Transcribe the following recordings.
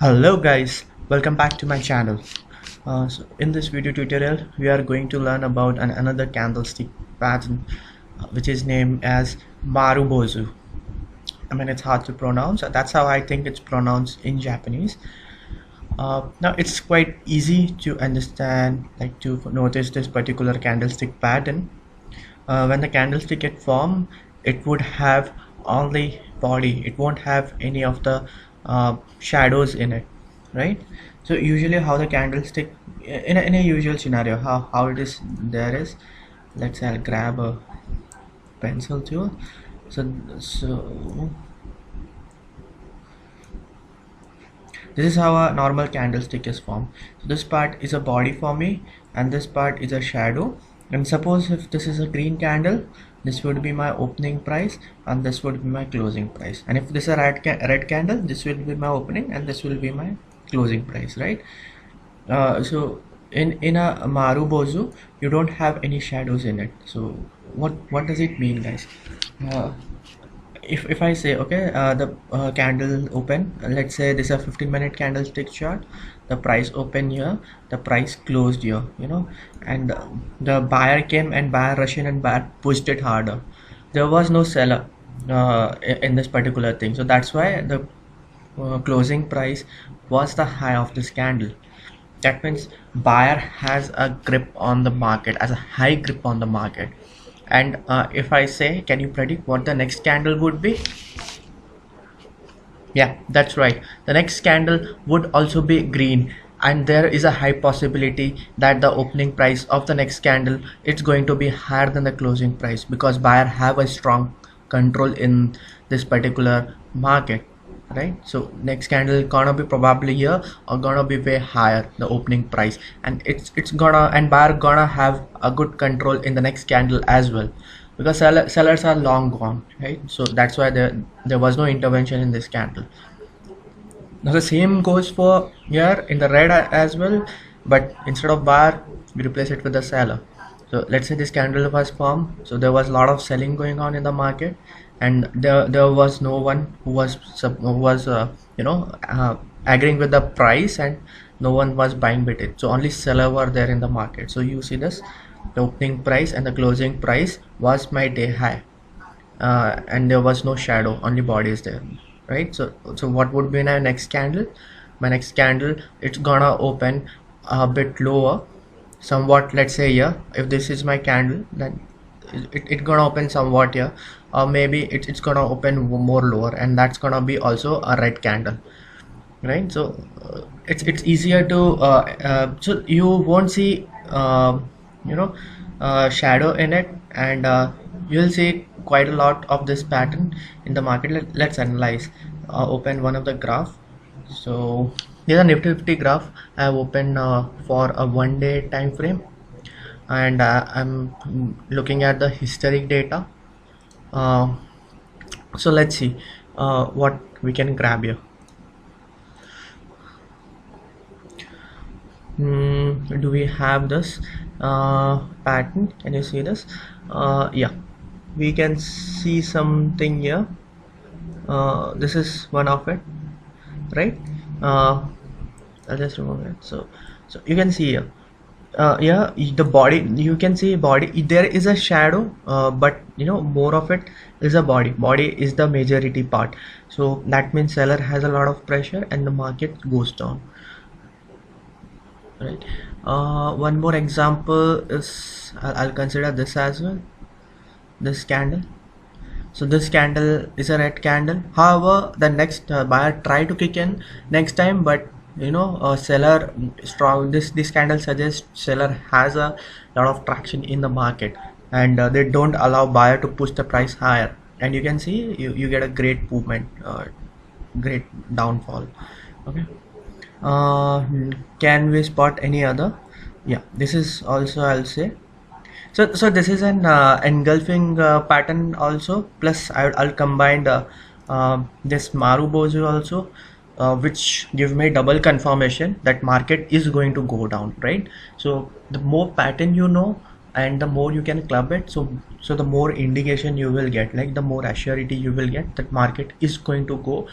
Hello guys, welcome back to my channel. In this video tutorial we are going to learn about another candlestick pattern which is named as Marubozu. I mean, it's hard to pronounce. That's how I think it's pronounced in Japanese. Now it's quite easy to understand, like to notice this particular candlestick pattern. When the candlestick get formed, it would have only body. It won't have any of the shadows in it, right? So usually how the candlestick in a usual scenario, how it is there is, let's say I'll grab a pencil too. So this is how a normal candlestick is formed. So this part is a body for me and this part is a shadow. And suppose if this is a green candle, this would be my opening price and this would be my closing price. And if this is a red candle, this will be my opening and this will be my closing price, right? So in a Marubozu, you don't have any shadows in it. So what does it mean, guys? If I say, okay, the candle open, let's say this is a 15-minute candlestick chart, the price open here, the price closed here, and the buyer came and buyer rushed in and buyer pushed it harder. There was no seller in this particular thing, so that's why the closing price was the high of this candle. That means buyer has a grip on the market, has a high grip on the market. And if I say, can you predict what the next candle would be? Yeah, that's right. The next candle would also be green, and there is a high possibility that the opening price of the next candle it's going to be higher than the closing price because buyer have a strong control in this particular market, right? So next candle gonna be probably here or gonna be way higher the opening price, and it's gonna, and buyer gonna have a good control in the next candle as well because sellers are long gone, right? So that's why there was no intervention in this candle. Now the same goes for here in the red as well, but instead of buyer we replace it with the seller. So let's say this candle was formed, so there was a lot of selling going on in the market, and there was no one who was agreeing with the price, and no one was buying with it. So only seller were there in the market. So you see this, the opening price and the closing price was my day high, and there was no shadow, only body is there, right? So what would be my next candle? My next candle, it's gonna open a bit lower somewhat. Let's say here, if this is my candle, then it gonna open somewhat here, or maybe it's gonna open more lower, and that's gonna be also a red candle, right? So it's easier to so you won't see shadow in it, and you'll see quite a lot of this pattern in the market. Let's analyze. Open one of the graph. So here's a Nifty 50 graph I have opened for a 1-day time frame, and I'm looking at the historic data. So let's see what we can grab here. Do we have this pattern? Can you see this? Yeah, we can see something here. This is one of it, right? I'll just remove it. So you can see here, yeah, the body, you can see body, there is a shadow, but more of it is a body is the majority part. So that means seller has a lot of pressure and the market goes down, right? One more example is, I'll consider this as well, this candle. So this candle is a red candle. However, the next buyer try to kick in next time, but seller strong, this candle suggests seller has a lot of traction in the market, and they don't allow buyer to push the price higher, and you can see you get a great movement, great downfall. Okay, can we spot any other? Yeah, this is also, I'll say, so this is an engulfing pattern also, plus I'll combine this Marubozu also, which give me double confirmation that market is going to go down, right? So the more pattern and the more you can club it, so the more indication you will get, like the more assurity you will get that market is going to go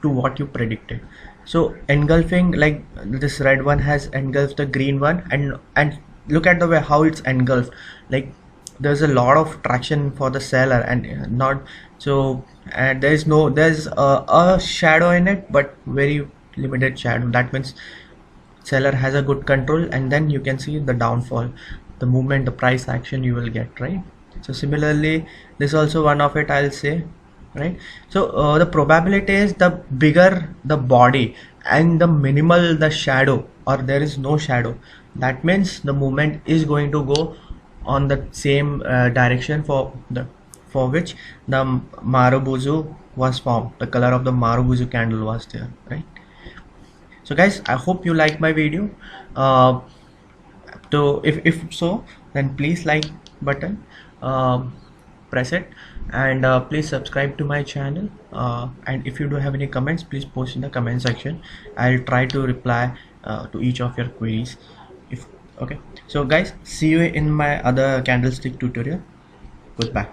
to what you predicted. So engulfing, like this red one has engulfed the green one, and look at the way how it's engulfed. Like there's a lot of traction for the seller, and not so, and there's a shadow in it, but very limited shadow. That means seller has a good control, and then you can see the downfall, the movement, the price action you will get, right? So similarly, this is also one of it, I'll say, right? So the probability is the bigger the body and the minimal the shadow, or there is no shadow, that means the movement is going to go on the same direction for which the Marubozu was formed. The color of the Marubozu candle was there, right? So guys, I hope you like my video. So if so, then please like button, press it, and please subscribe to my channel, and if you do have any comments, please post in the comment section. I'll try to reply to each of your queries. If okay, so guys, see you in my other candlestick tutorial. Goodbye.